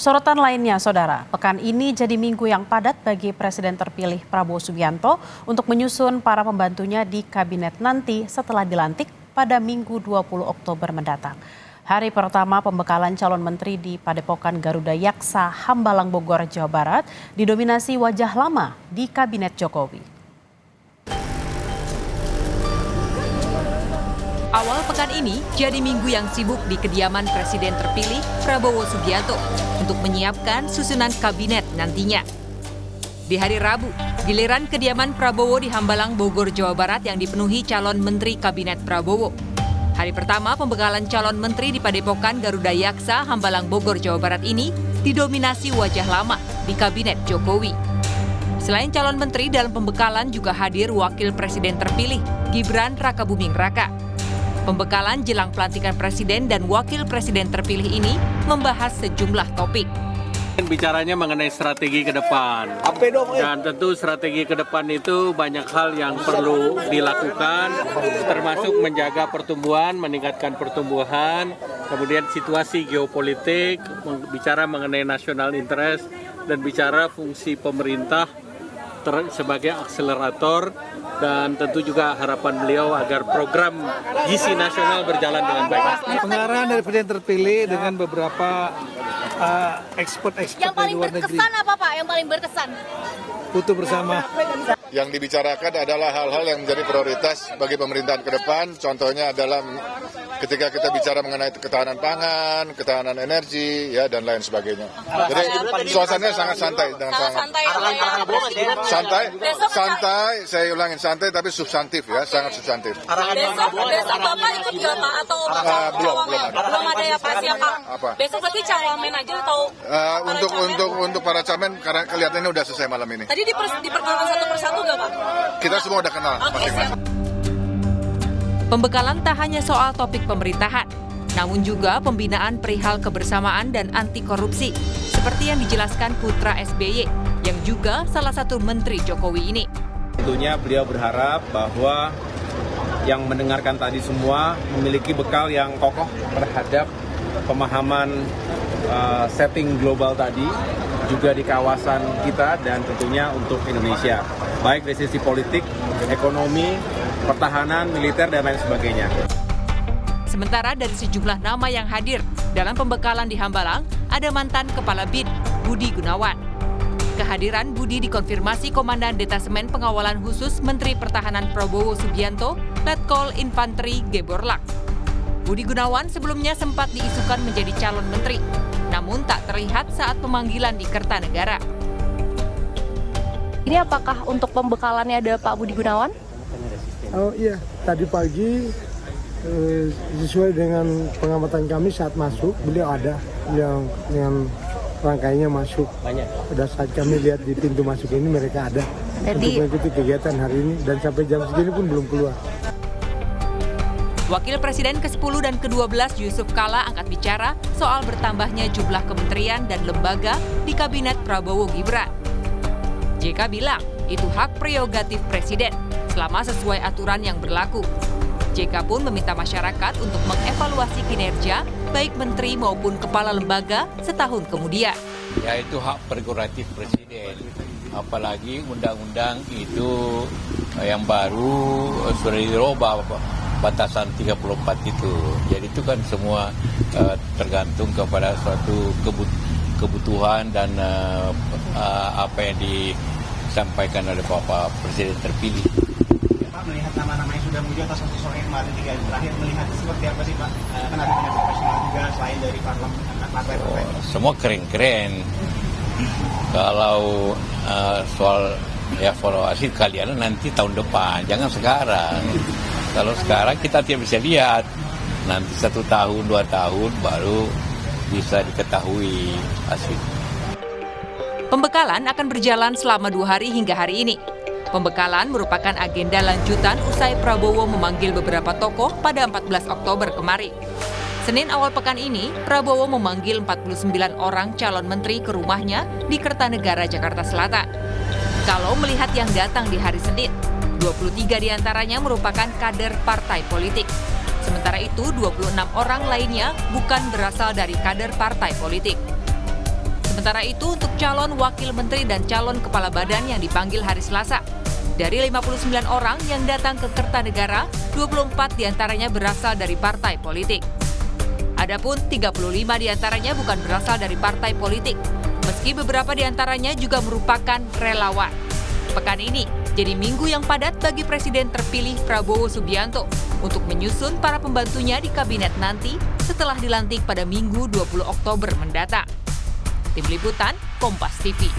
Sorotan lainnya, Saudara, pekan ini jadi minggu yang padat bagi Presiden terpilih Prabowo Subianto untuk menyusun para pembantunya di kabinet nanti setelah dilantik pada Minggu 20 Oktober mendatang. Hari pertama pembekalan calon menteri di Padepokan Garuda Yaksa, Hambalang, Bogor, Jawa Barat didominasi wajah lama di kabinet Jokowi. Awal pekan ini jadi minggu yang sibuk di kediaman Presiden terpilih Prabowo Subianto untuk menyiapkan susunan kabinet nantinya. Di hari Rabu, giliran kediaman Prabowo di Hambalang, Bogor, Jawa Barat yang dipenuhi calon menteri kabinet Prabowo. Hari pertama pembekalan calon menteri di Padepokan Garuda Yaksa, Hambalang, Bogor, Jawa Barat ini didominasi wajah lama di kabinet Jokowi. Selain calon menteri, dalam pembekalan juga hadir Wakil Presiden terpilih Gibran Rakabuming Raka. Pembekalan jelang pelantikan Presiden dan Wakil Presiden terpilih ini membahas sejumlah topik. Bicaranya mengenai strategi ke depan. Dan tentu strategi ke depan itu banyak hal yang perlu dilakukan, termasuk menjaga pertumbuhan, meningkatkan pertumbuhan, kemudian situasi geopolitik, bicara mengenai national interest, dan bicara fungsi pemerintah sebagai akselerator, dan tentu juga harapan beliau agar program gizi nasional berjalan dengan baik. Pengarahan dari Presiden terpilih dengan beberapa ekspor-ekspor dari luar negeri. Yang paling berkesan apa Pak? Yang paling berkesan? Butuh bersama. Yang dibicarakan adalah hal-hal yang menjadi prioritas bagi pemerintahan ke depan. Contohnya adalah ketika kita bicara mengenai ketahanan pangan, ketahanan energi, ya dan lain sebagainya. Jadi suasananya sangat santai dengan santai. Saya ulangin santai tapi substantif ya, sangat substantif. Besok Bapak ikut nggak Pak atau belum ada ya Pak siapa? Apa? Besok berarti cawamen aja atau? Untuk para camen karena kelihatannya udah selesai malam ini. Tadi diperkenalkan satu persatu nggak Pak? Kita semua udah kenal masing-masing. Pembekalan tak hanya soal topik pemerintahan, namun juga pembinaan perihal kebersamaan dan anti korupsi, seperti yang dijelaskan putra SBY, yang juga salah satu menteri Jokowi ini. Tentunya beliau berharap bahwa yang mendengarkan tadi semua memiliki bekal yang kokoh terhadap pemahaman setting global tadi, juga di kawasan kita dan tentunya untuk Indonesia, baik dari sisi politik, ekonomi, pertahanan, militer, dan lain sebagainya. Sementara dari sejumlah nama yang hadir dalam pembekalan di Hambalang, ada mantan Kepala BIN, Budi Gunawan. Kehadiran Budi dikonfirmasi Komandan Detasemen Pengawalan Khusus Menteri Pertahanan Prabowo Subianto, Letkol Infanteri Geborlak. Budi Gunawan sebelumnya sempat diisukan menjadi calon menteri, namun tak terlihat saat pemanggilan di Kertanegara. Ini apakah untuk pembekalannya ada Pak Budi Gunawan? Oh iya, tadi pagi sesuai dengan pengamatan kami saat masuk, beliau ada yang dengan rangkaiannya masuk. Pada saat kami lihat di pintu masuk ini mereka ada untuk mengikuti kegiatan hari ini dan sampai jam segini pun belum keluar. Wakil Presiden ke-10 dan ke-12 Yusuf Kala angkat bicara soal bertambahnya jumlah kementerian dan lembaga di Kabinet Prabowo Gibran. JK bilang itu hak prerogatif Presiden selama sesuai aturan yang berlaku. JK pun meminta masyarakat untuk mengevaluasi kinerja baik menteri maupun kepala lembaga setahun kemudian. Ya itu hak prerogatif Presiden. Apalagi undang-undang itu yang baru sudah dirubah batasan 34 itu. Jadi itu kan semua tergantung kepada suatu kebutuhan dan apa yang disampaikan oleh Bapak Presiden terpilih. Pak, melihat nama-nama yang sudah muncul atas sosok yang kemarin 3 hari terakhir, melihat seperti apa sih Pak? Kan ada penyakit profesional juga selain dari partai-partai. Semua keren-keren. Kalau soal evaluasi kalian nanti tahun depan, jangan sekarang. Kalau sekarang kita tidak bisa lihat, nanti 1 tahun, 2 tahun baru bisa diketahui hasil. Pembekalan akan berjalan selama 2 hari hingga hari ini. Pembekalan merupakan agenda lanjutan usai Prabowo memanggil beberapa tokoh pada 14 Oktober kemarin. Senin awal pekan ini, Prabowo memanggil 49 orang calon menteri ke rumahnya di Kertanegara, Jakarta Selatan. Kalau melihat yang datang di hari Senin, 23 diantaranya merupakan kader partai politik. Sementara itu, 26 orang lainnya bukan berasal dari kader partai politik. Sementara itu untuk calon wakil menteri dan calon kepala badan yang dipanggil hari Selasa. Dari 59 orang yang datang ke Kertanegara, 24 diantaranya berasal dari partai politik. Adapun 35 diantaranya bukan berasal dari partai politik, meski beberapa diantaranya juga merupakan relawan. Pekan ini jadi minggu yang padat bagi Presiden terpilih Prabowo Subianto untuk menyusun para pembantunya di kabinet nanti setelah dilantik pada Minggu 20 Oktober mendatang. Tim Liputan, Kompas TV.